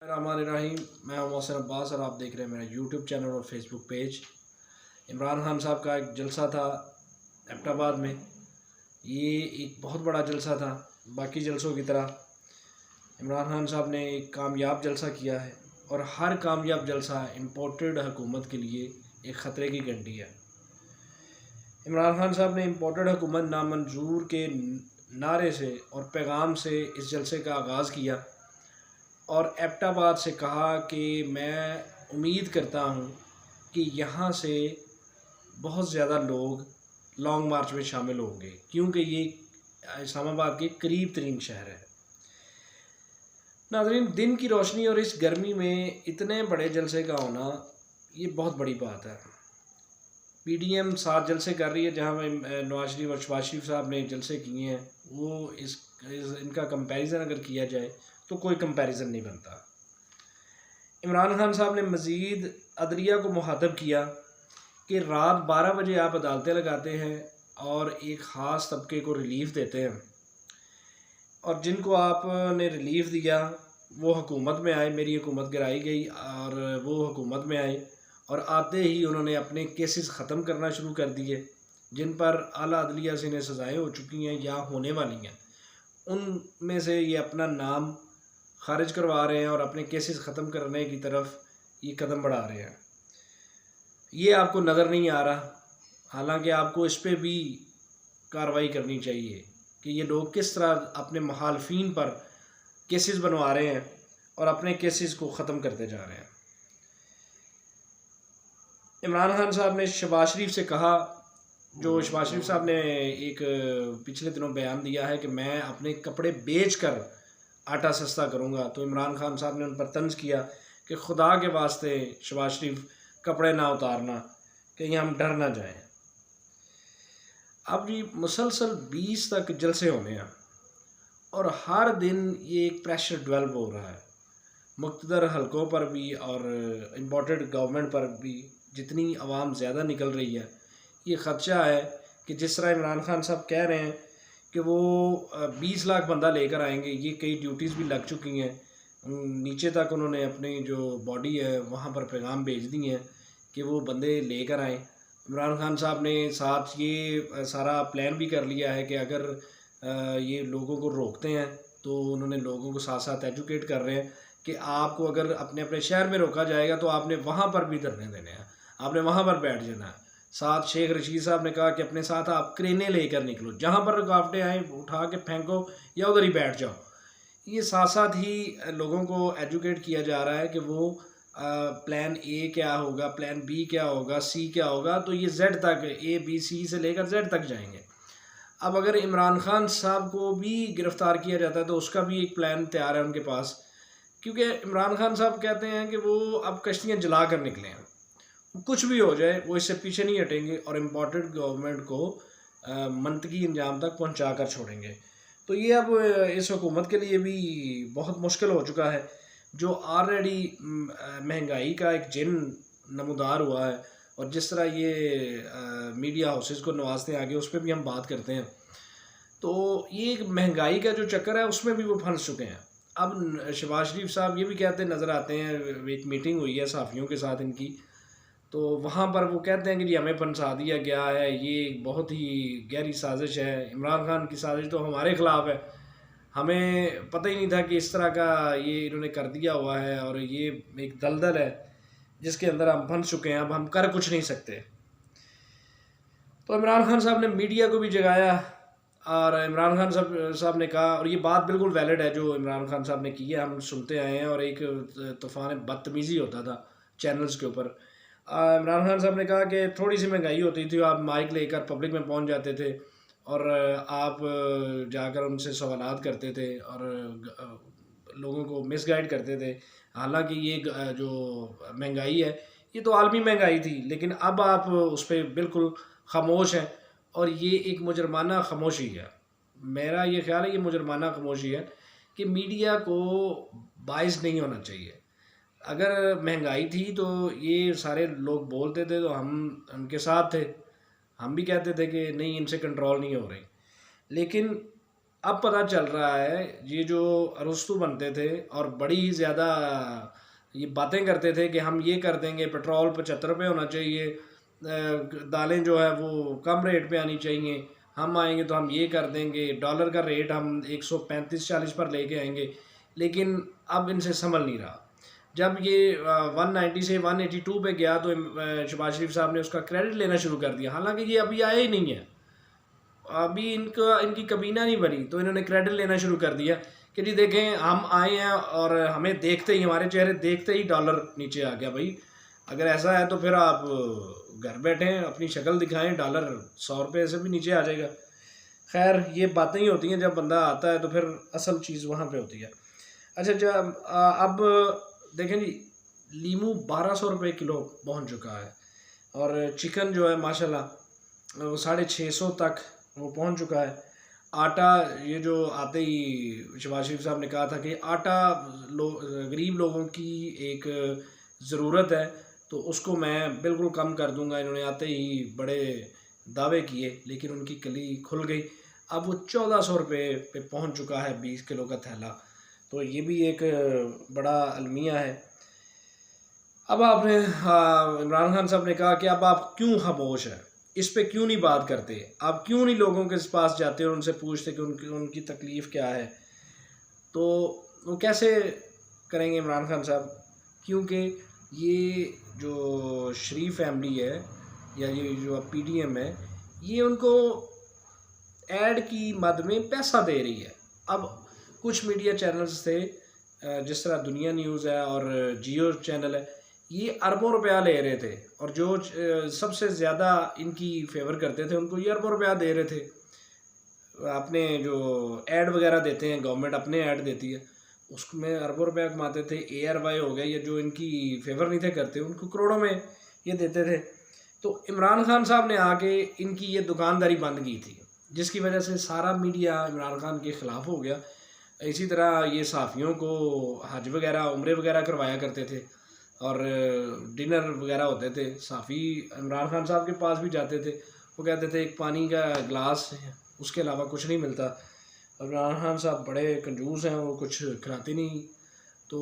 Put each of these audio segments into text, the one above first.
रहीम। मैं हूं मोहसिन अब्बास और आप देख रहे हैं मेरा यूट्यूब चैनल और फेसबुक पेज। इमरान खान साहब का एक जलसा था एबटाबाद में। ये एक बहुत बड़ा जलसा था। बाकी जलसों की तरह इमरान खान साहब ने एक कामयाब जलसा किया है और हर कामयाब जलसा इम्पोर्टेड हुकूमत के लिए एक ख़तरे की घंटी है। इमरान खान साहब ने इम्पोर्टेड हुकूमत नामंजूर के नारे से और पैगाम से इस जलसे का आगाज़ किया और एबटाबाद से कहा कि मैं उम्मीद करता हूँ कि यहाँ से बहुत ज़्यादा लोग लॉन्ग मार्च में शामिल होंगे, क्योंकि ये इस्लामाबाद के करीब तरीन शहर है। नाज़रीन, दिन की रोशनी और इस गर्मी में इतने बड़े जलसे का होना ये बहुत बड़ी बात है। पीडीएम 7 जलसे कर रही है, जहाँ में नवाज शरीफ और शहबाज शरीफ साहब ने जलसे किए हैं। वो इनका कंपैरिजन अगर किया जाए तो कोई कंपैरिजन नहीं बनता। इमरान खान साहब ने मज़ीद अदलिया को मुखातब किया कि रात 12 बजे आप अदालतें लगाते हैं और एक ख़ास तबके को रिलीफ़ देते हैं, और जिनको आपने रिलीफ़ दिया वो हुकूमत में आए। मेरी हुकूमत गिराई गई और वो हुकूमत में आए और आते ही उन्होंने अपने केसेस ख़त्म करना शुरू कर दिए, जिन पर आला अदलिया से इन्हें सज़ाएँ हो चुकी हैं या होने वाली हैं। उनमें से ये अपना नाम खारिज करवा रहे हैं और अपने केसेस ख़त्म करने की तरफ ये कदम बढ़ा रहे हैं। ये आपको नज़र नहीं आ रहा, हालांकि आपको इस पे भी कार्रवाई करनी चाहिए कि ये लोग किस तरह अपने मुखालफिन पर केसेस बनवा रहे हैं और अपने केसेस को ख़त्म करते जा रहे हैं। इमरान खान साहब ने शहबाज शरीफ से कहा, जो शहबाज शरीफ साहब ने एक पिछले दिनों बयान दिया है कि मैं अपने कपड़े बेचकर आटा सस्ता करूँगा, तो इमरान खान साहब ने उन पर तंज किया कि खुदा के वास्ते शहबाज शरीफ कपड़े ना उतारना, कहीं हम डर ना जाएं। अब ये मुसलसल 20 तक जलसे होने हैं और हर दिन ये एक प्रेशर डेवलप हो रहा है मुख्तदर हलकों पर भी और इम्पोर्टेड गवर्नमेंट पर भी। जितनी आवाम ज़्यादा निकल रही है, ये ख़दशा है कि जिस तरह इमरान खान साहब कह रहे हैं कि वो 20 लाख बंदा लेकर आएंगे, ये कई ड्यूटीज़ भी लग चुकी हैं। नीचे तक उन्होंने अपनी जो बॉडी है वहाँ पर पैगाम भेज दिए हैं कि वो बंदे लेकर आएँ। इमरान खान साहब ने साथ ये सारा प्लान भी कर लिया है कि अगर ये लोगों को रोकते हैं तो उन्होंने लोगों को साथ साथ एजुकेट कर रहे हैं कि आपको अगर अपने अपने शहर में रोका जाएगा तो आपने वहाँ पर भी धरने देने हैं, आपने वहाँ पर बैठ जाना है। साथ शेख रशीद साहब ने कहा कि अपने साथ आप क्रेनें लेकर निकलो, जहाँ पर रुकावटें आएँ उठा के फेंको या उधर ही बैठ जाओ। ये साथ साथ ही लोगों को एजुकेट किया जा रहा है कि वो प्लान ए क्या होगा, प्लान बी क्या होगा, सी क्या होगा, तो ये जेड तक, ए बी सी से लेकर जेड तक जाएंगे। अब अगर इमरान खान साहब को भी गिरफ़्तार किया जाता है तो उसका भी एक प्लान तैयार है उनके पास, क्योंकि इमरान खान साहब कहते हैं कि वो अब कश्तियाँ जला कर निकले हैं। कुछ भी हो जाए वो इससे पीछे नहीं हटेंगे और इम्पोर्टेड गवर्नमेंट को मंतकी अंजाम तक पहुंचा कर छोड़ेंगे। तो ये अब इस हुकूमत के लिए भी बहुत मुश्किल हो चुका है, जो ऑलरेडी महंगाई का एक जिन नमूदार हुआ है। और जिस तरह ये मीडिया हाउसेस को नवाजते हैं आगे, उस पर भी हम बात करते हैं। तो ये एक महंगाई का जो चक्कर है उसमें भी वो फंस चुके हैं। अब शहबाज शरीफ साहब ये भी कहते नज़र आते हैं, एक मीटिंग हुई है सहाफ़ियों के साथ इनकी, तो वहाँ पर वो कहते हैं कि जी हमें फंसा दिया गया है, ये बहुत ही गहरी साजिश है, इमरान खान की साजिश तो हमारे ख़िलाफ़ है, हमें पता ही नहीं था कि इस तरह का ये इन्होंने कर दिया हुआ है और ये एक दलदल है जिसके अंदर हम फंस चुके हैं, अब हम कर कुछ नहीं सकते। तो इमरान खान साहब ने मीडिया को भी जगाया और इमरान खान साहब ने कहा, और ये बात बिल्कुल वैलिड है जो इमरान खान साहब ने की है, हम सुनते आए हैं, और एक तूफ़ान बदतमीज़ी होता था चैनल्स के ऊपर। इमरान खान साहब ने कहा कि थोड़ी सी महंगाई होती थी, आप माइक लेकर पब्लिक में पहुंच जाते थे और आप जाकर उनसे सवालात करते थे और लोगों को मिसगाइड करते थे। हालांकि ये जो महंगाई है ये तो आलमी महंगाई थी, लेकिन अब आप उस पर बिल्कुल खामोश हैं और ये एक मुजरमाना खामोशी है। मेरा ये ख्याल है ये मुजरमाना खामोशी है कि मीडिया को बाइस नहीं होना चाहिए। अगर महंगाई थी तो ये सारे लोग बोलते थे तो हम उनके साथ थे, हम भी कहते थे कि नहीं इनसे कंट्रोल नहीं हो रही। लेकिन अब पता चल रहा है ये जो अरस्तू बनते थे और बड़ी ही ज़्यादा ये बातें करते थे कि हम ये कर देंगे, पेट्रोल 75 रुपये होना चाहिए, दालें जो है वो कम रेट पे आनी चाहिए, हम आएंगे तो हम ये कर देंगे, डॉलर का रेट हम 135-40 पर लेके आएंगे। लेकिन अब इनसे संभल नहीं रहा। जब ये 190 से 182 पे गया तो शहबाज शरीफ साहब ने उसका क्रेडिट लेना शुरू कर दिया, हालांकि ये अभी आया ही नहीं है, अभी इनकी कबीना नहीं बनी, तो इन्होंने क्रेडिट लेना शुरू कर दिया कि जी देखें हम आए हैं और हमें देखते ही, हमारे चेहरे देखते ही डॉलर नीचे आ गया। भाई अगर ऐसा है तो फिर आप घर बैठे अपनी शक्ल दिखाएं, डॉलर 100 रुपये से भी नीचे आ जाएगा। खैर ये बातें ही होती हैं, जब बंदा आता है तो फिर असल चीज़ वहाँ पे होती है। अच्छा जब अब देखें जी, लीमू 1200 रुपये किलो पहुँच चुका है और चिकन जो है माशाल्लाह वो 650 तक वो पहुंच चुका है। आटा, ये जो आते ही शहबाज शरीफ साहब ने कहा था कि आटा गरीब लोगों की एक ज़रूरत है तो उसको मैं बिल्कुल कम कर दूंगा, इन्होंने आते ही बड़े दावे किए, लेकिन उनकी कली खुल गई। अब वो 1400 रुपये पे पहुंच चुका है 20 किलो का थैला, तो ये भी एक बड़ा अलमिया है। अब आपने इमरान खान साहब ने कहा कि अब आप क्यों खामोश हैं, इस पे क्यों नहीं बात करते, आप क्यों नहीं लोगों के पास जाते और उनसे पूछते कि उनकी तकलीफ़ क्या है। तो वो कैसे करेंगे इमरान खान साहब, क्योंकि ये जो शरीफ फैमिली है या ये जो PDM है, ये उनको ऐड की मद में पैसा दे रही है। अब कुछ मीडिया चैनल्स थे जिस तरह दुनिया न्यूज़ है और जियो चैनल है, ये अरबों रुपया ले रहे थे और जो सबसे ज़्यादा इनकी फेवर करते थे उनको ये अरबों रुपया दे रहे थे। अपने जो ऐड वगैरह देते हैं, गवर्नमेंट अपने ऐड देती है, उसमें अरबों रुपया कमाते थे। ARY हो गए, ये जो इनकी फेवर नहीं थे करते, उनको करोड़ों में ये देते थे। तो इमरान खान साहब ने आके इनकी ये दुकानदारी बंद की थी, जिसकी वजह से सारा मीडिया इमरान खान के ख़िलाफ़ हो गया। इसी तरह ये सहाफ़ियों को हज वगैरह, उम्रे वगैरह करवाया करते थे और डिनर वगैरह होते थे, सहाफ़ी इमरान खान साहब के पास भी जाते थे, वो कहते थे एक पानी का गिलास, उसके अलावा कुछ नहीं मिलता। इमरान खान साहब बड़े कंजूस हैं, वो कुछ खिलाते नहीं। तो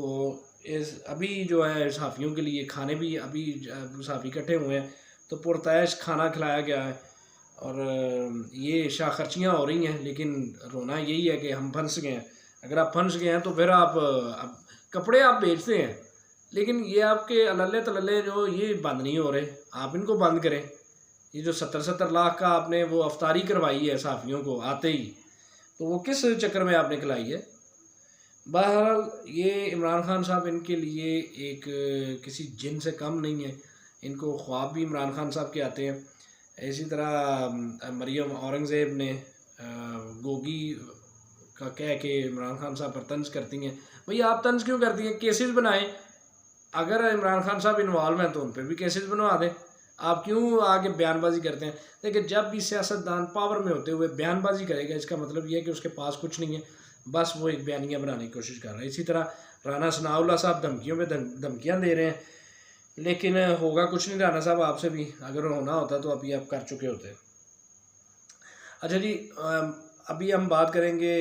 इस अभी जो है सहाफ़ियों के लिए खाने भी, अभी सहाफ़ी इकट्ठे हुए हैं तो पुरतैश खाना खिलाया गया है और ये शाखर्चियाँ हो रही हैं, लेकिन रोना यही है कि हम फंस गए हैं। अगर आप फंस गए हैं तो फिर आप कपड़े आप बेचते हैं, लेकिन ये आपके अल्ले तल्ले जो ये बंद नहीं हो रहे, आप इनको बंद करें। ये जो 70-70 लाख का आपने वो अफ्तारी करवाई है सहाफ़ियों को आते ही, तो वो किस चक्कर में आपने खिलाई है। बहरहाल ये इमरान खान साहब इनके लिए एक किसी जिन से कम नहीं है, इनको ख्वाब भी इमरान खान साहब के आते हैं। इसी तरह मरियम औरंगज़ेब ने गोगी का कह के इमरान खान साहब पर तंज करती हैं। भैया आप तंज क्यों करती हैं, केसेस बनाएं, अगर इमरान खान साहब इन्वॉल्व हैं तो उन पर भी केसेस बनवा दें, आप क्यों आगे बयानबाजी करते हैं। देखिए जब भी सियासतदान पावर में होते हुए बयानबाजी करेगा, इसका मतलब ये है कि उसके पास कुछ नहीं है, बस वो एक बयानिया बनाने की कोशिश कर रहा है। इसी तरह राना सनाउल्लाह साहब धमकियों पे धमकियाँ दे रहे हैं, लेकिन होगा कुछ नहीं। राना साहब आपसे भी अगर होना होता तो अभी आप कर चुके होते। अच्छा जी, अभी हम बात करेंगे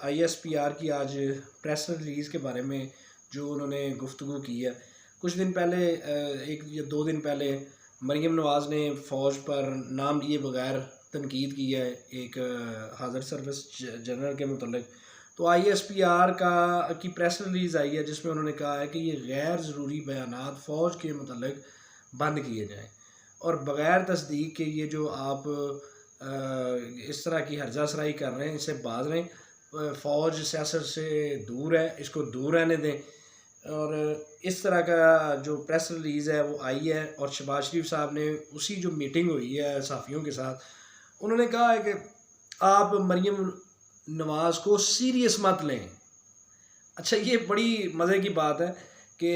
ISPR की आज प्रेस रिलीज़ के बारे में, जो उन्होंने गुफ्तगू की है। कुछ दिन पहले, 1 या 2 दिन पहले, मरीम नवाज़ ने फ़ौज पर नाम लिए बगैर तनकीद की है एक हाज़र सर्विस जनरल के मुतल्लिक़। तो ISPR की प्रेस रिलीज़ आई है जिसमें उन्होंने कहा है कि ये गैर ज़रूरी बयानात फ़ौज के मुतल्लिक़ बंद किए जाएँ और बग़ैर तस्दीक के ये जो आप इस तरह की हर्जा सराई कर रहे हैं, इससे बाज रहें। फ़ौज सियासत से दूर है, इसको दूर रहने दें। और इस तरह का जो प्रेस रिलीज़ है वो आई है और शहबाज शरीफ साहब ने उसी जो मीटिंग हुई है सहाफ़ियों के साथ, उन्होंने कहा है कि आप मरीम नवाज़ को सीरियस मत लें। अच्छा ये बड़ी मज़े की बात है कि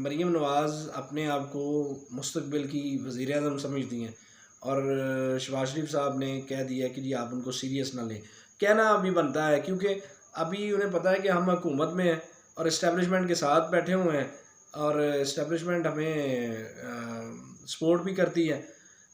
मरीम नवाज़ अपने आप को मुस्तक़बिल की वज़ीर-ए-आज़म समझती हैं और शहबाज शरीफ साहब ने कह दिया कि जी आप उनको सीरियस ना लें। कहना अभी बनता है क्योंकि अभी उन्हें पता है कि हम हुकूमत में हैं और इस्टेब्लिशमेंट के साथ बैठे हुए हैं और इस्टेब्लिशमेंट हमें सपोर्ट भी करती है,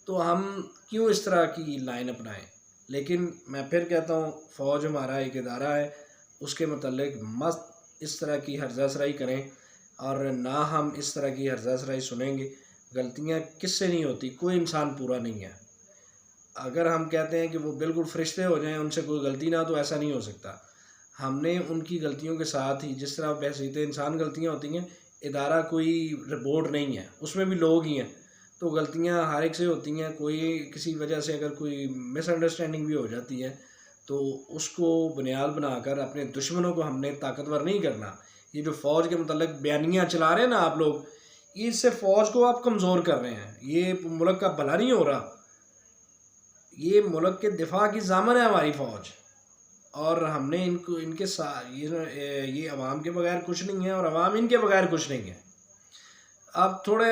तो हम क्यों इस तरह की लाइन अपनाएं। लेकिन मैं फिर कहता हूँ फ़ौज हमारा एक इदारा है, उसके मतलब मस्त इस तरह की हर्जासराई करें, और ना हम इस तरह की हर्जासराई सुनेंगे। गलतियाँ किससे नहीं होती, कोई इंसान पूरा नहीं है। अगर हम कहते हैं कि वो बिल्कुल फरिश्ते हो जाएं, उनसे कोई गलती ना हो, तो ऐसा नहीं हो सकता। हमने उनकी गलतियों के साथ ही, जिस तरह बहसीत इंसान गलतियाँ होती हैं, इदारा कोई रोबोट नहीं है, उसमें भी लोग ही हैं, तो गलतियाँ हर एक से होती हैं। कोई किसी वजह से अगर कोई मिसअंडरस्टैंडिंग भी हो जाती है, तो उसको बुनियाद बनाकर अपने दुश्मनों को हमने ताकतवर नहीं करना। ये जो फ़ौज के मतलब बयानियाँ चला रहे हैं ना आप लोग, ये इससे फ़ौज को आप कमज़ोर कर रहे हैं। ये मुल्क का भला नहीं हो रहा। ये मुल्क के दिफा की ज़ामन है हमारी फ़ौज, और हमने इनको इनके साथ ये अवाम के बगैर कुछ नहीं है, और अवाम इनके बगैर कुछ नहीं है। आप थोड़े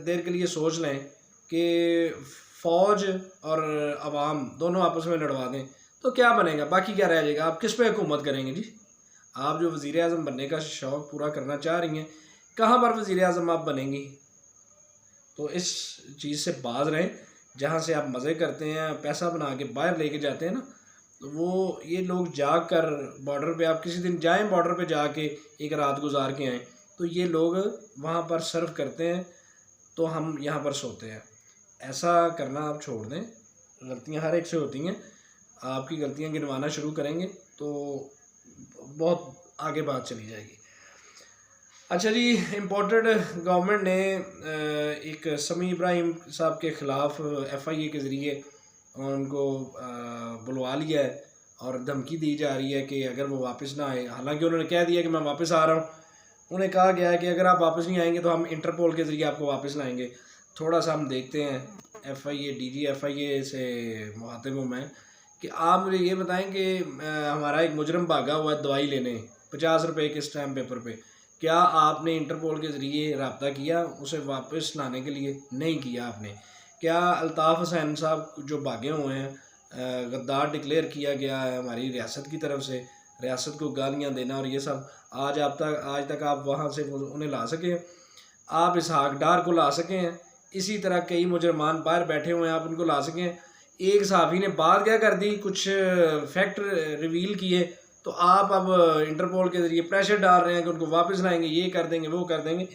देर के लिए सोच लें कि फ़ौज और अवाम दोनों आपस में लड़वा दें तो क्या बनेगा, बाकी क्या रह जाएगा? आप किस पे हुकूमत करेंगे जी? आप जो वज़ीर आज़म बनने का शौक़ पूरा करना चाह रही हैं, कहाँ पर वज़ीर आज़म आप बनेंगी? तो इस चीज़ से बाज रहें। जहाँ से आप मज़े करते हैं, पैसा बना के बाहर लेके जाते हैं ना, तो वो ये लोग जाग कर बॉर्डर पे, आप किसी दिन जाएं बॉर्डर पे जाके एक रात गुजार के आएँ, तो ये लोग वहाँ पर सर्व करते हैं, तो हम यहाँ पर सोते हैं। ऐसा करना आप छोड़ दें। गलतियाँ हर एक से होती हैं। आपकी गलतियाँ गिनवाना शुरू करेंगे तो बहुत आगे बात चली जाएगी। अच्छा जी, इम्पोर्टेड गवर्नमेंट ने एक समी इब्राहिम साहब के ख़िलाफ़ FIA के ज़रिए उनको बुलवा लिया है, और धमकी दी जा रही है कि अगर वो वापस ना आए, हालांकि उन्होंने कह दिया कि मैं वापस आ रहा हूँ, उन्हें कहा गया है कि अगर आप वापस नहीं आएंगे तो हम इंटरपोल के ज़रिए आपको वापस लाएंगे। थोड़ा सा हम देखते हैं FIA DG FIA से मुखातिब हूँ मैं, कि आप मुझे ये बताएं कि हमारा एक मुजरम भागा हुआ है दवाई लेने 50 रुपये के स्टैम्प पेपर पे, क्या आपने इंटरपोल के ज़रिए रब्ता किया उसे वापस लाने के लिए? नहीं किया आपने। क्या अल्ताफ़ हुसैन साहब जो भागे हुए हैं, गद्दार डिक्लेयर किया गया है हमारी रियासत की तरफ से, रियासत को गालियाँ देना और ये सब, आज तक आप वहाँ से उन्हें ला सके हैं? आप इसहाक डार को ला सके हैं? इसी तरह कई मुजरमान बाहर बैठे हुए हैं, आप उनको ला सके हैं? एक सहाफ़ी ने बात क्या कर दी, कुछ फैक्ट रिवील किए, तो आप अब इंटरपोल के ज़रिए प्रेशर डाल रहे हैं कि उनको वापस लाएंगे, ये कर देंगे, वो कर देंगे।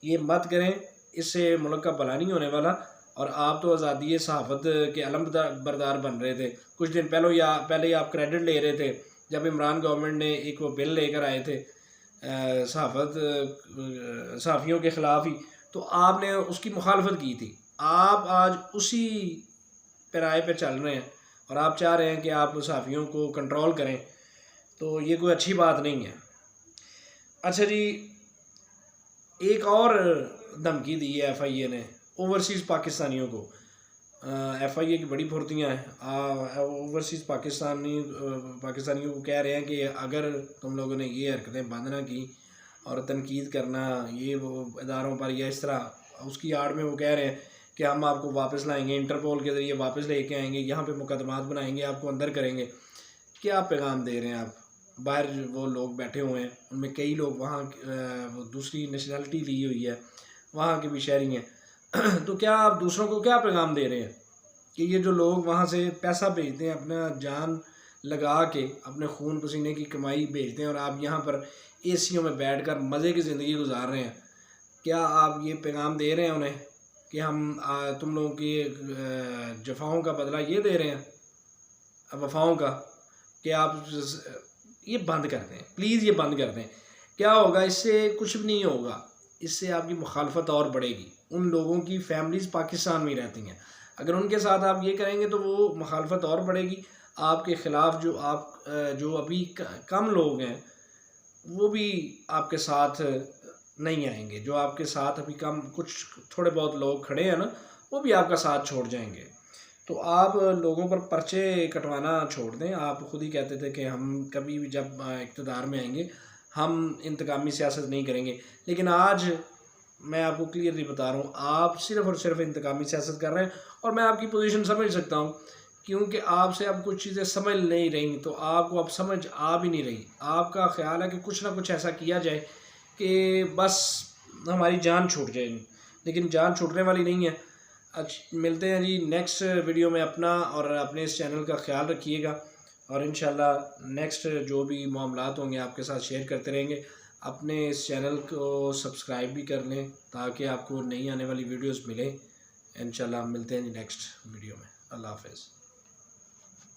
ये मत करें, इससे मुल्क का भला नहीं होने वाला। और आप तो आज़ादी सहाफ़त के अलम बरदार बन रहे थे। कुछ दिन पहले ही आप क्रेडिट ले रहे थे जब इमरान गवर्नमेंट ने एक वो बिल लेकर आए थे सहाफ़ियों के ख़िलाफ़ ही, तो आपने उसकी मुखालफत की थी। आप आज उसी पैराए पे चल रहे हैं और आप चाह रहे हैं कि आप सहाफ़ियों को कंट्रोल करें, तो ये कोई अच्छी बात नहीं है। अच्छा जी, एक और धमकी दी है FIA ने ओवरसीज़ पाकिस्तानियों को। FIA की बड़ी फुर्तियाँ हैं। ओवरसीज़ पाकिस्तानियों को कह रहे हैं कि अगर तुम लोगों ने ये हरकतें बंद ना की और तनकीद करना ये वो इदारों पर, या इस तरह, उसकी आड़ में वो कह रहे हैं कि हम आपको वापस लाएंगे, इंटरपोल के ज़रिए वापस लेके आएंगे, यहाँ पे मुकदमात बनाएंगे, आपको अंदर करेंगे। क्या पैगाम दे रहे हैं आप? बाहर वो लोग बैठे हुए हैं, उनमें कई लोग वहाँ दूसरी नेशनलिटी ली हुई है, वहाँ के भी शहरी हैं। तो क्या आप दूसरों को क्या पैगाम दे रहे हैं कि ये जो लोग वहाँ से पैसा भेजते हैं, अपना जान लगा के, अपने खून पसीने की कमाई भेजते हैं, और आप यहाँ पर ACOं में बैठकर मज़े की ज़िंदगी गुजार रहे हैं? क्या आप ये पैगाम दे रहे हैं उन्हें कि हम तुम लोगों की जफ़ाओं का बदला ये दे रहे हैं, वफ़ाओं का? कि आप ये बंद कर दें, प्लीज़ ये बंद कर दें। क्या होगा इससे? कुछ भी नहीं होगा। इससे आपकी मुखालफत और बढ़ेगी। उन लोगों की फैमिलीज़ पाकिस्तान में रहती हैं, अगर उनके साथ आप ये करेंगे तो वो मुखालफत और बढ़ेगी। आपके ख़िलाफ़ जो अभी कम लोग हैं वो भी आपके साथ नहीं आएंगे। जो आपके साथ अभी कम, कुछ थोड़े बहुत लोग खड़े हैं ना, वो भी आपका साथ छोड़ जाएंगे। तो आप लोगों पर पर्चे कटवाना छोड़ दें। आप खुद ही कहते थे कि हम कभी भी जब इक़्तिदार में आएंगे हम इंतकामी सियासत नहीं करेंगे, लेकिन आज मैं आपको क्लियरली बता रहा हूँ, आप सिर्फ़ और सिर्फ इंतकामी सियासत कर रहे हैं। और मैं आपकी पोजीशन समझ सकता हूँ, क्योंकि आपसे अब कुछ चीज़ें समझ नहीं रही, तो आपको अब समझ आ भी नहीं रही। आपका ख्याल है कि कुछ ना कुछ ऐसा किया जाए कि बस हमारी जान छूट जाए, लेकिन जान छूटने वाली नहीं है। मिलते हैं जी नेक्स्ट वीडियो में। अपना और अपने इस चैनल का ख्याल रखिएगा और इंशाल्लाह नेक्स्ट जो भी मामलात होंगे आपके साथ शेयर करते रहेंगे। अपने इस चैनल को सब्सक्राइब भी कर लें ताकि आपको नई आने वाली वीडियोस मिलें। इंशाल्लाह मिलते हैं जी नेक्स्ट वीडियो में। अल्लाह हाफ़िज़।